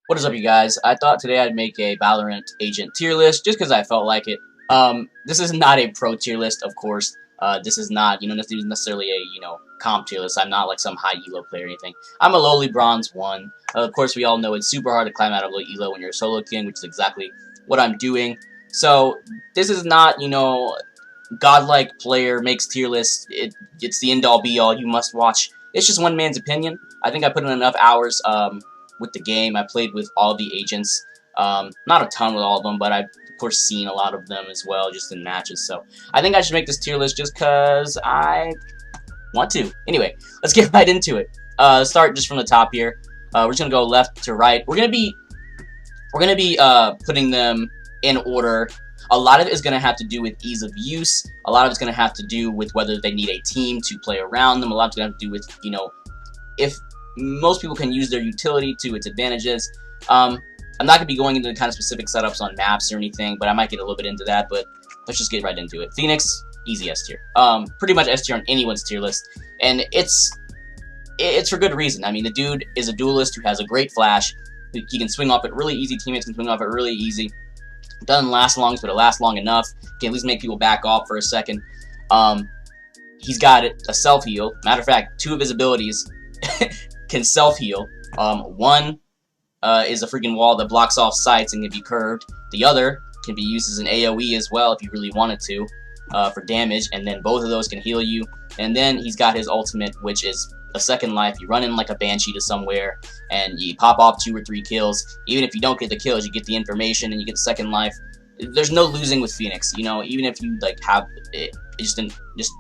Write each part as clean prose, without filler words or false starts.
What is up, you guys? I thought today I'd make a Valorant agent tier list just because I felt like it. This is not a pro tier list, of course. This is not, this is necessarily a, comp tier list. I'm not like some high elo player or anything. I'm a lowly bronze 1. Of course, we all know it's super hard to climb out of low elo when you're a solo king, which is exactly what I'm doing. So, this is not, godlike player makes tier lists. It's the end-all be-all. You must watch. It's just one man's opinion. I think I put in enough hours, with the game. I played with all the agents, not a ton with all of them, but I've of course seen a lot of them as well, just in matches. So I think I should make this tier list just because I want to. Anyway, let's get right into it. Let's start just from the top here. We're just gonna go left to right. We're gonna be putting them in order. A lot of it is going to have to do with ease of use. A lot of it's going to have to do with whether they need a team to play around them. A lot is going to have to do with, if most people can use their utility to its advantages. I'm not going to be going into the kind of specific setups on maps or anything, but I might get a little bit into that, but let's just get right into it. Phoenix, easy S tier. Pretty much S tier on anyone's tier list, and it's for good reason. I mean, the dude is a duelist who has a great flash. He can swing off it really easy. Teammates can swing off it really easy. Doesn't last long, but it lasts long enough. Can at least make people back off for a second. He's got a self-heal. Matter of fact, 2 of his abilities can self-heal. One is a freaking wall that blocks off sights and can be curved. The other can be used as an AoE as well if you really wanted to, for damage, and then both of those can heal you. And then he's got his ultimate, which is a second life. You run in like a banshee to somewhere, and you pop off 2 or 3 kills. Even if you don't get the kills, you get the information and you get the second life. There's no losing with Phoenix, even if you like have it, just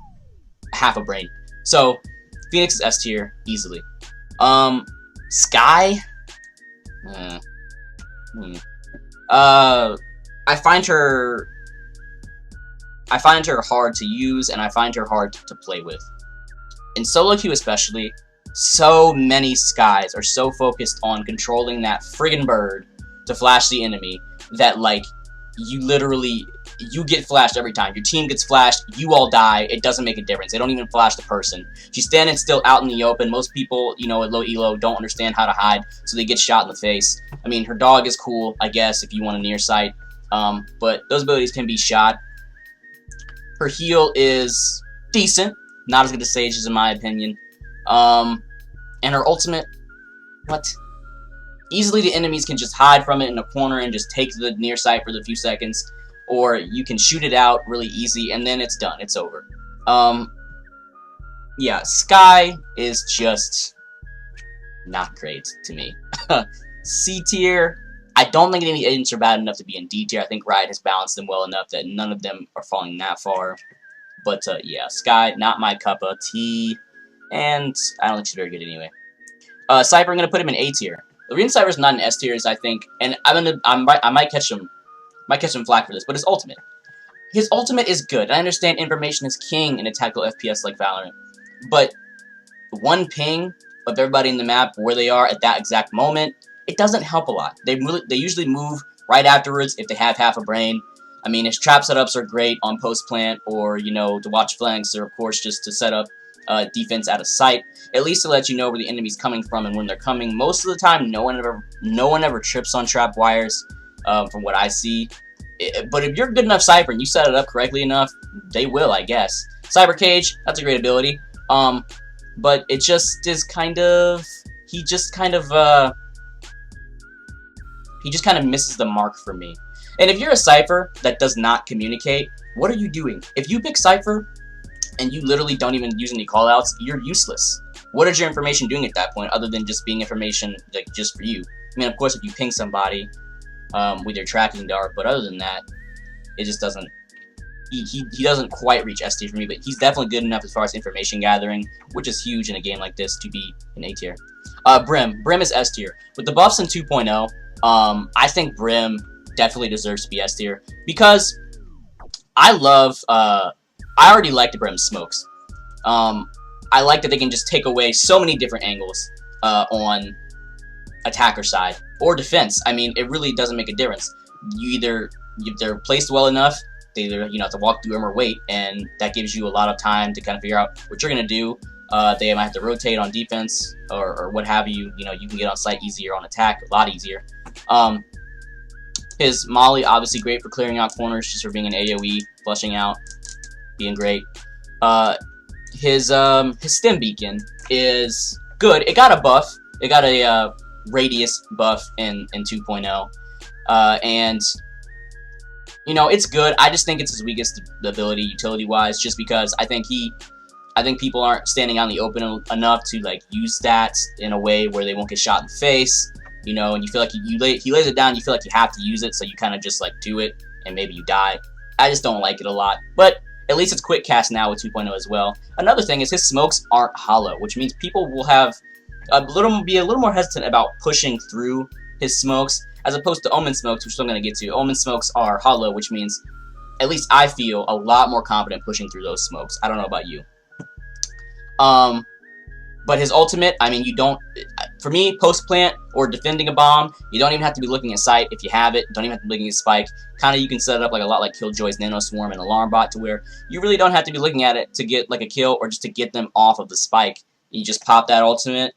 half a brain. So Phoenix is S tier easily. Sky. I find her hard to use, and I find her hard to play with. In solo queue especially, so many Skies are so focused on controlling that friggin' bird to flash the enemy that, like, you get flashed every time. Your team gets flashed, you all die, it doesn't make a difference. They don't even flash the person. She's standing still out in the open. Most people, at low elo don't understand how to hide, so they get shot in the face. I mean, her dog is cool, I guess, if you want a near sight, but those abilities can be shot. Her heal is decent. Not as good as Sage's in my opinion. And her ultimate, what? Easily the enemies can just hide from it in a corner and just take the near sight for the few seconds. Or you can shoot it out really easy and then it's done. It's over. Yeah, Sky is just not great to me. C tier, I don't think any of the agents are bad enough to be in D tier. I think Riot has balanced them well enough that none of them are falling that far. But, yeah, Sky, not my cup of tea, and I don't think she's very good anyway. Cypher, I'm going to put him in A tier. The reason Cypher's not in S tier is, I think, and I might catch him flack for this, but his ultimate is good. I understand information is king in a tactical FPS like Valorant, but one ping of everybody in the map where they are at that exact moment, it doesn't help a lot. They usually move right afterwards if they have half a brain. I mean, his trap setups are great on post-plant or, to watch flanks or, of course, just to set up defense out of sight. At least to let you know where the enemy's coming from and when they're coming. Most of the time, no one ever trips on trap wires, from what I see. But if you're good enough Cypher and you set it up correctly enough, they will, I guess. Cyber Cage, that's a great ability. But it just is kind of... He just kind of misses the mark for me. And if you're a Cypher that does not communicate, what are you doing? If you pick Cypher and you literally don't even use any callouts, you're useless. What is your information doing at that point other than just being information like just for you? I mean, of course, if you ping somebody with your tracking dart, but other than that, it just doesn't. He doesn't quite reach S tier for me, but he's definitely good enough as far as information gathering, which is huge in a game like this to be an A tier. Brim is S tier with the buffs in 2.0. I think Brim definitely deserves to be S tier because I already like the Brim smokes. I like that they can just take away so many different angles on attacker side or defense. I mean, it really doesn't make a difference. If they're placed well enough, they either have to walk through them or wait, and that gives you a lot of time to kind of figure out what you're gonna do. They might have to rotate on defense or what have you. You can get on site easier on attack, a lot easier. His Molly, obviously great for clearing out corners, just for being an AoE, flushing out, being great. His Stim Beacon is good. It got a buff. It got a radius buff in 2.0. And, you know, it's good. I just think it's his weakest ability, utility-wise, just because I think people aren't standing out in the open enough to, like, use stats in a way where they won't get shot in the face, you know, and you feel like he lays it down, you feel like you have to use it, so you kind of just, like, do it, and maybe you die. I just don't like it a lot, but at least it's quick cast now with 2.0 as well. Another thing is his smokes aren't hollow, which means people will be a little more hesitant about pushing through his smokes, as opposed to Omen smokes, which I'm going to get to. Omen smokes are hollow, which means, at least I feel, a lot more confident pushing through those smokes. I don't know about you. But his ultimate, I mean, you don't, for me, post-plant or defending a bomb, you don't even have to be looking at sight if you have it. Don't even have to be looking at spike. Kind of, you can set it up like a lot like Killjoy's Nano Swarm and Alarm Bot, to where you really don't have to be looking at it to get like a kill or just to get them off of the spike. You just pop that ultimate,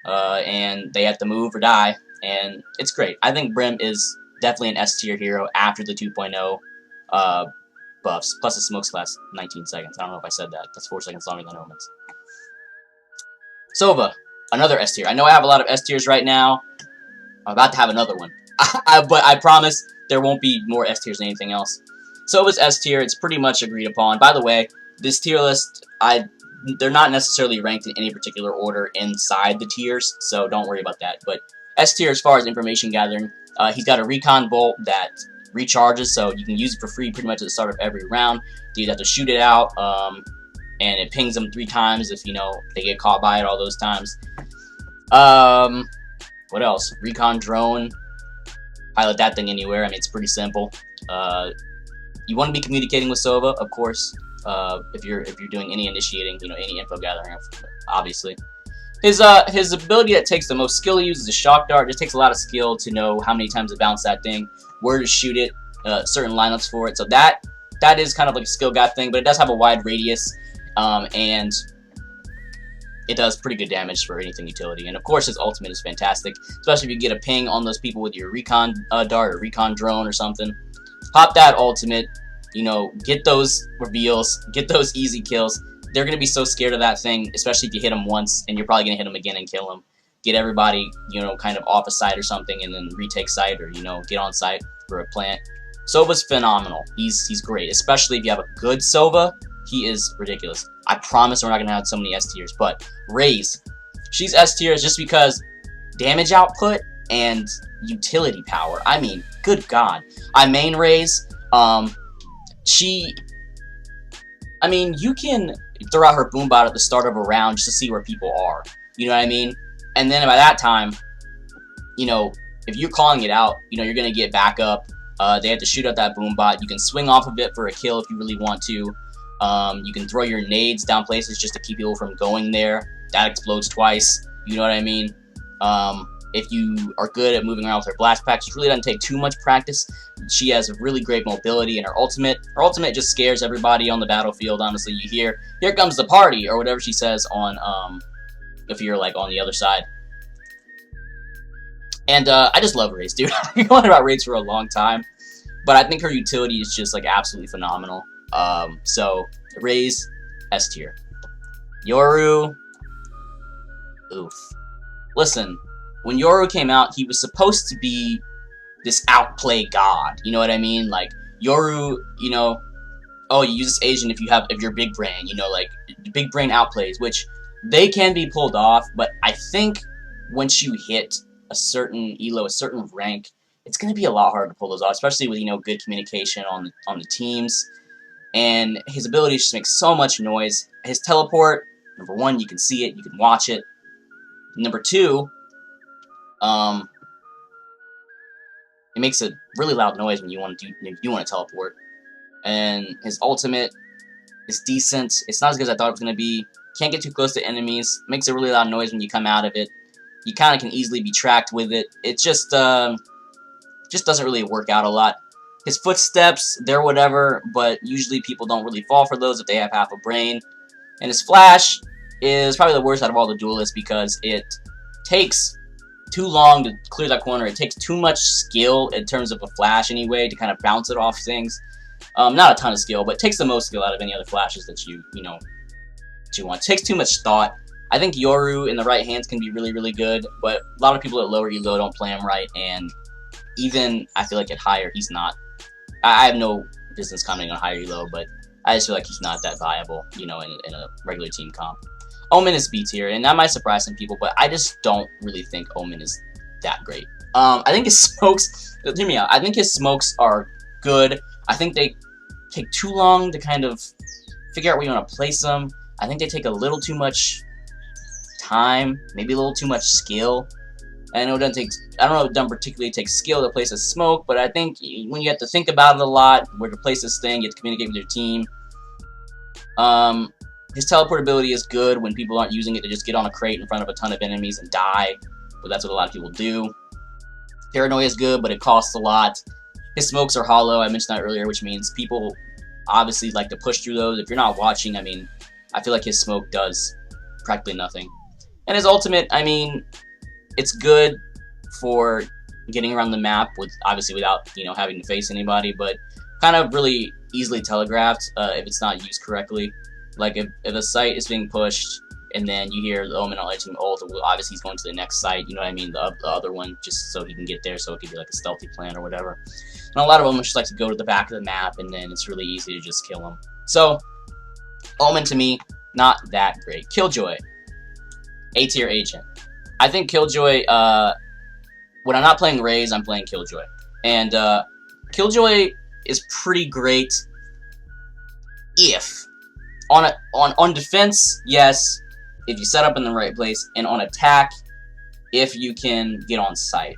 and they have to move or die, and it's great. I think Brim is definitely an S tier hero after the 2.0 buffs, plus the smokes last 19 seconds. I don't know if I said that. That's 4 seconds longer than Omen's. Sova, another S tier. I know I have a lot of S tiers right now. I'm about to have another one. But I promise there won't be more S tiers than anything else. Sova's S tier, it's pretty much agreed upon. By the way, this tier list, they're not necessarily ranked in any particular order inside the tiers, so don't worry about that. But S tier, as far as information gathering, he's got a recon bolt that recharges, so you can use it for free pretty much at the start of every round. You have to shoot it out, and it pings them 3 times if, you know, they get caught by it all those times. What else? Recon drone. Pilot that thing anywhere. I mean, it's pretty simple. You want to be communicating with Sova, of course, if you're doing any initiating, you know, any info gathering, obviously. His ability that takes the most skill to use is a shock dart. It just takes a lot of skill to know how many times to bounce that thing, where to shoot it, certain lineups for it. So that is kind of like a skill gap thing, but it does have a wide radius, and it does pretty good damage for anything utility. And of course, his ultimate is fantastic, especially if you get a ping on those people with your recon dart or recon drone or something. Pop that ultimate, you know, get those reveals, get those easy kills. They're going to be so scared of that thing, especially if you hit them once, and you're probably going to hit them again and kill them. Get everybody, you know, kind of off a site or something, and then retake site, or, you know, get on site for a plant. Sova's phenomenal. He's great, especially if you have a good Sova. He is ridiculous. I promise we're not going to have so many S tiers, but Raze, she's S tiers just because damage output and utility power. I mean, good God. I main Raze. I mean, you can throw out her Boombot at the start of a round just to see where people are. You know what I mean? And then by that time, you know, if you're calling it out, you know, you're going to get back up. They have to shoot out that Boombot. You can swing off of it for a kill if you really want to. You can throw your nades down places just to keep people from going there. That explodes twice. You know what I mean? If you are good at moving around with her blast packs, it really doesn't take too much practice. She has a really great mobility, and her ultimate just scares everybody on the battlefield. Honestly, you hear, "Here comes the party," or whatever she says on, if you're like on the other side. And I just love Raze, dude. I've been going about Raze for a long time, but I think her utility is just like absolutely phenomenal. So Raze, S tier. Yoru, oof. Listen, when Yoru came out, he was supposed to be this outplay god. You know what I mean? Like Yoru, you know, oh, you use this Asian if you're big brain. You know, like big brain outplays, which they can be pulled off. But I think once you hit a certain elo, a certain rank, it's going to be a lot harder to pull those off, especially with, you know, good communication on the teams. And his ability just makes so much noise. His teleport, number 1, you can see it, you can watch it. Number 2, it makes a really loud noise when you want to teleport. And his ultimate is decent. It's not as good as I thought it was going to be. Can't get too close to enemies. Makes a really loud noise when you come out of it. You kind of can easily be tracked with it. It just doesn't really work out a lot. His footsteps, they're whatever, but usually people don't really fall for those if they have half a brain. And his flash is probably the worst out of all the duelists because it takes too long to clear that corner. It takes too much skill in terms of a flash anyway to kind of bounce it off things. Not a ton of skill, but it takes the most skill out of any other flashes that you want. It takes too much thought. I think Yoru in the right hands can be really, really good, but a lot of people at lower elo don't play him right, and even I feel like at higher, he's not. I have no business commenting on higher elo, but I just feel like he's not that viable, in a regular team comp. Omen is B tier, and that might surprise some people, but I just don't really think Omen is that great. I think his smokes, hear me out, I think his smokes are good. I think they take too long to kind of figure out where you want to place them. I think they take a little too much time, maybe a little too much skill. I know it doesn't take, I don't know if it doesn't particularly take skill to place a smoke, but I think when you have to think about it a lot, where to place this thing, you have to communicate with your team. His teleportability is good when people aren't using it to just get on a crate in front of a ton of enemies and die, but that's what a lot of people do. Paranoia is good, but it costs a lot. His smokes are hollow, I mentioned that earlier, which means people obviously like to push through those. If you're not watching, I mean, I feel like his smoke does practically nothing. And his ultimate, I mean, it's good for getting around the map, obviously without, having to face anybody, but kind of really easily telegraphed if it's not used correctly. Like, if a site is being pushed, and then you hear the Omen on edge team ult, well, obviously he's going to the next site, you know what I mean, the other one, just so he can get there, so it could be like a stealthy plan or whatever. And a lot of them just like to go to the back of the map, and then it's really easy to just kill him. So, Omen to me, not that great. Killjoy, A tier agent. I think Killjoy, when I'm not playing Raze, I'm playing Killjoy. And Killjoy is pretty great if on defense, yes, if you set up in the right place, and on attack, if you can get on site.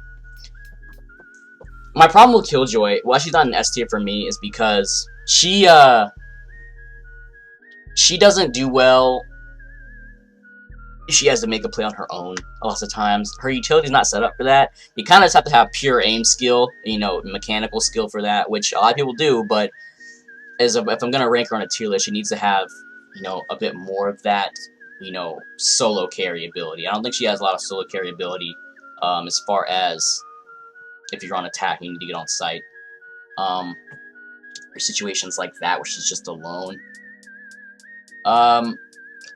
My problem with Killjoy, why she's not an S tier for me, is because she doesn't do well. She has to make a play on her own lots of times. Her utility's not set up for that. You kind of just have to have pure aim skill, mechanical skill for that, which a lot of people do, but if I'm going to rank her on a tier list, she needs to have, a bit more of that, solo carry ability. I don't think she has a lot of solo carry ability as far as if you're on attack and you need to get on site. Or situations like that where she's just alone.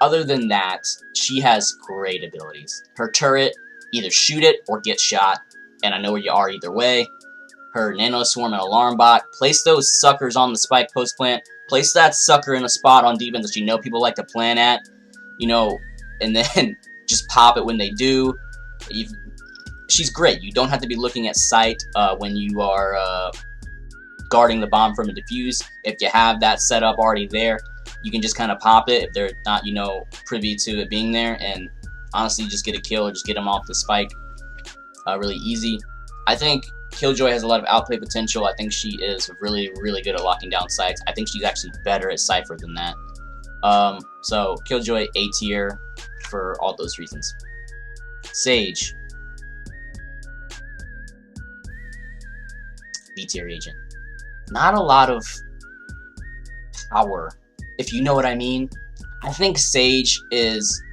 Other than that, she has great abilities. Her turret, either shoot it or get shot, and I know where you are either way. Her Nano Swarm and Alarm Bot, place those suckers on the spike post plant, place that sucker in a spot on defense that you know people like to plan at, and then just pop it when they do. She's great. You don't have to be looking at sight when you are guarding the bomb from a defuse. If you have that setup already there, you can just kind of pop it if they're not, privy to it being there, and honestly just get a kill or just get them off the spike really easy. I think Killjoy has a lot of outplay potential. I think she is really, really good at locking down sites. I think she's actually better at Cypher than that. So Killjoy A tier for all those reasons. Sage, B tier agent. Not a lot of power, if you know what I mean. I think Sage is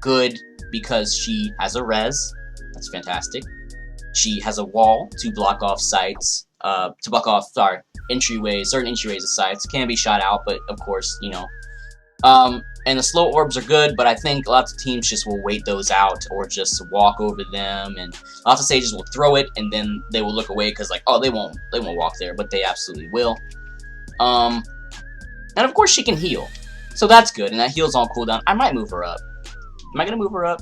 good because she has a res. That's fantastic. She has a wall to block off sites, entryways, certain entryways of sites. Can be shot out, but of course, and the slow orbs are good, but I think lots of teams just will wait those out or just walk over them, and lots of Sages will throw it and then they will look away because they won't walk there, but they absolutely will. And of course she can heal, so that's good, and that heals on cooldown. I might move her up. Am I gonna move her up?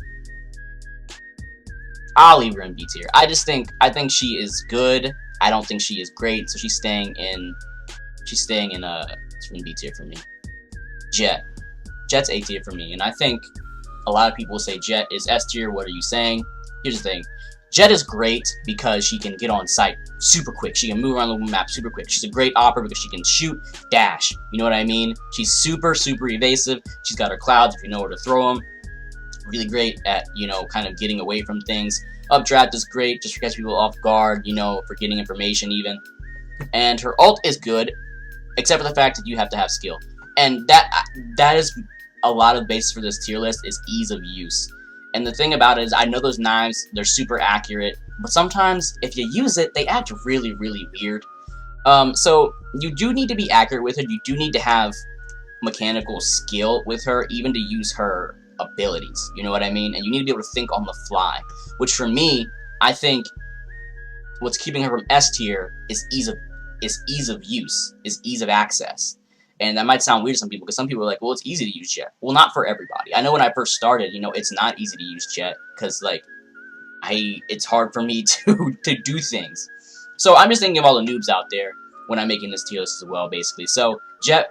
I'll leave her in B tier. I think she is good. I don't think she is great, so she's staying in B tier for me. Jett's A tier for me, and I think a lot of people say Jett is S tier. What are you saying? Here's the thing. Jett is great because she can get on site super quick. She can move around the map super quick. She's a great operator because she can shoot, dash. You know what I mean? She's super, super evasive. She's got her clouds if you know where to throw them. Really great at, kind of getting away from things. Updraft is great just to catch people off guard, for getting information even. And her ult is good, except for the fact that you have to have skill. And that is a lot of the basis for this tier list is ease of use. And the thing about it is, I know those knives, they're super accurate, but sometimes if you use it, they act really, really weird. So you do need to be accurate with her. You do need to have mechanical skill with her, even to use her abilities. You know what I mean? And you need to be able to think on the fly. Which for me, I think what's keeping her from S tier is ease of use, is ease of access. And that might sound weird to some people, because some people are like, well, it's easy to use Jett. Well, not for everybody. I know when I first started, you know, it's not easy to use Jett, because, like, it's hard for me to do things. So I'm just thinking of all the noobs out there when I'm making this tier list as well, basically. So, Jett,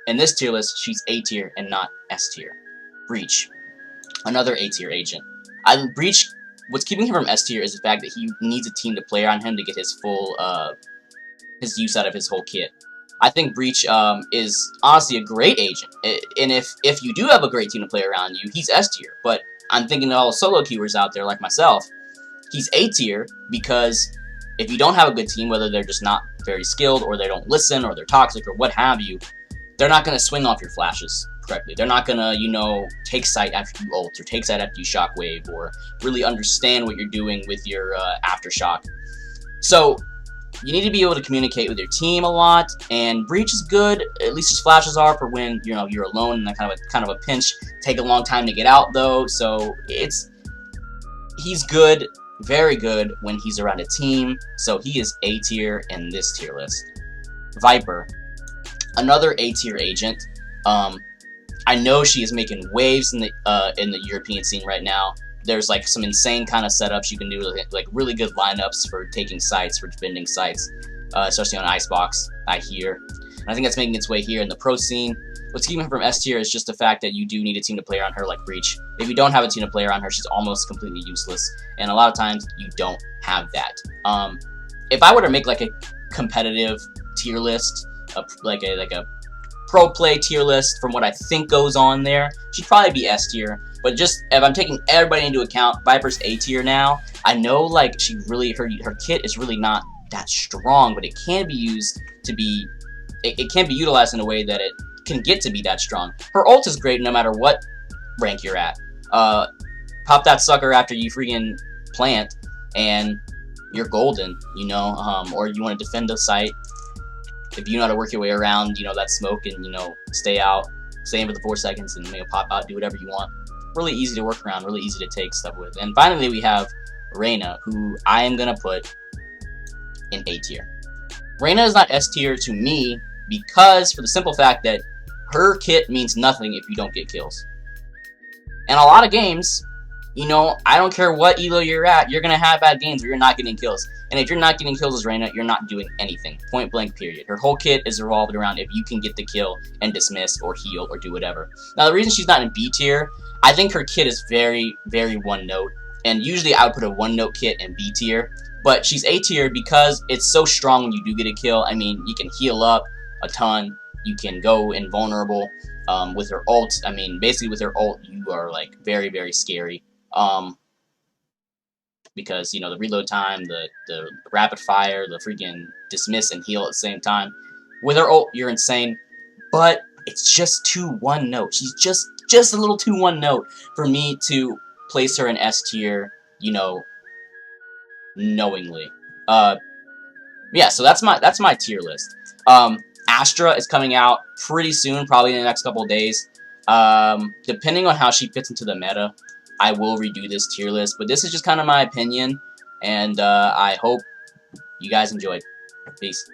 in this tier list, she's A tier and not S tier. Breach, another A tier agent. Breach, what's keeping him from S tier is the fact that he needs a team to play around him to get his full, his use out of his whole kit. I think Breach is honestly a great agent, and if you do have a great team to play around you, he's S tier. But I'm thinking of all the solo queuers out there like myself. He's A tier because if you don't have a good team, whether they're just not very skilled, or they don't listen, or they're toxic, or what have you, they're not going to swing off your flashes correctly. They're not going to, you know, take sight after you ult, or take sight after you shockwave, or really understand what you're doing with your aftershock. So you need to be able to communicate with your team a lot, and Breach is good. At least his flashes are for when, you know, you're alone in that kind of a pinch. Take a long time to get out though, so he's good, very good when he's around a team. So he is A tier in this tier list. Viper, another A tier agent. I know she is making waves in the European scene right now. There's like some insane kind of setups you can do, like really good lineups for taking sites, for defending sites, especially on Icebox, I hear. And I think that's making its way here in the pro scene. What's keeping her from S tier is just the fact that you do need a team to play around her like Breach. If you don't have a team to play around her, she's almost completely useless. And a lot of times, you don't have that. If I were to make like a competitive tier list, like a pro play tier list from what I think goes on there, she'd probably be S tier. But just if I'm taking everybody into account, Viper's A tier now. I know like her kit is really not that strong, but it can be used to be, it can be utilized in a way that it can get to be that strong. Her ult is great no matter what rank you're at. Pop that sucker after you freaking plant, and you're golden, you know. Or you want to defend the site. If you know how to work your way around, you know, that smoke, and, you know, stay in for the 4 seconds, and maybe pop out, do whatever you want. Really easy to work around, really easy to take stuff with. And finally, we have Reyna, who I am going to put in A tier. Reyna is not S tier to me because, for the simple fact that her kit means nothing if you don't get kills. And a lot of games, you know, I don't care what elo you're at, you're going to have bad games where you're not getting kills. And if you're not getting kills as Reyna, you're not doing anything. Point blank, period. Her whole kit is revolved around if you can get the kill and dismiss or heal or do whatever. Now, the reason she's not in B tier, I think her kit is very, very one note. And usually I would put a one note kit in B tier. But she's A tier because it's so strong when you do get a kill. I mean, you can heal up a ton. You can go invulnerable with her ult. I mean, basically with her ult, you are like very, very scary. Because, you know, the reload time, the rapid fire, the freaking dismiss and heal at the same time. With her ult, you're insane. But it's just too one note. She's just a little too one note for me to place her in S tier, you know, knowingly. Yeah, so that's my tier list. Astra is coming out pretty soon, probably in the next couple of days. Depending on how she fits into the meta, I will redo this tier list. But this is just kind of my opinion, and I hope you guys enjoyed. Peace.